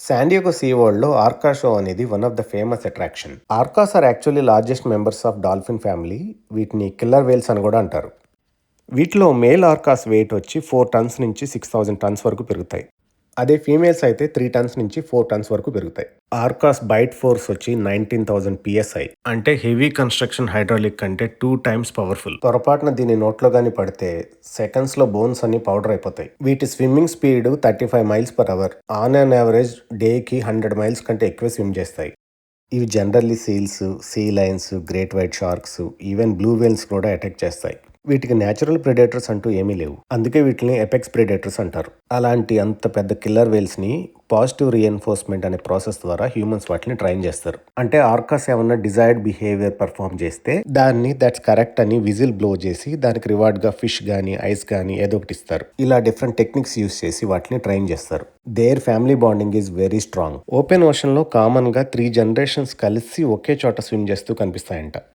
San Diego SeaWorldలో orca show అనేది one of the famous attraction. Orcas are actually largest members of dolphin family. వీటిని killer whales అని కూడా అంటారు. వీటిలో మేల్ ఆర్కాస్ వెయిట్ వచ్చి 4 టన్స్ నుంచి 6,000 టన్స్ వరకు పెరుగుతాయి. అదే ఫీమేల్స్ అయితే 3 టన్స్ నుంచి 4 టన్స్ వరకు పెరుగుతాయి. ఆర్కాస్ బైట్ ఫోర్స్ వచ్చి 19,000 PSI, అంటే హెవీ కన్స్ట్రక్షన్ హైడ్రాలిక్ కంటే 2 టైమ్స్ పవర్ఫుల్. పొరపాటున దీని నోట్లో గాని పడితే సెకండ్స్ లో బోన్స్ అన్ని పౌడర్ అయిపోతాయి. వీటి swimming speed 35 miles per hour. On an average డేకి 100 మైల్స్ కంటే ఎక్కువ స్విమ్ చేస్తాయి. ఇవి generally seals, sea lions, great white sharks, even blue whales కూడా అటాక్ చేస్తాయి. వీటికి న్యాచురల్ ప్రెడేటర్స్ అంటూ ఏమీ లేవు, అందుకే వీటిని ఎపెక్స్ ప్రెడేటర్స్ అంటారు. అలాంటి అంత పెద్ద కిల్లర్ వేల్స్ ని పాజిటివ్ రీఎన్ఫోర్స్మెంట్ అనే ప్రాసెస్ ద్వారా హ్యూమన్స్ వాటిని ట్రైన్ చేస్తారు. అంటే ఆర్కాస్ ఏమన్నా డిజైర్డ్ బిహేవియర్ పర్ఫామ్ చేస్తే దాన్ని దట్స్ కరెక్ట్ అని విజిల్ బ్లో చేసి దానికి రివార్డ్ గా ఫిష్ గానీ ఐస్ గానీ ఏదో ఒకటి ఇస్తారు. ఇలా డిఫరెంట్ టెక్నిక్స్ యూస్ చేసి వాటిని ట్రైన్ చేస్తారు. Their family bonding is very strong. Open ocean లో కామన్ గా 3 జనరేషన్స్ కలిసి ఒకే చోట స్విమ్ చేస్తూ కనిపిస్తాయంట.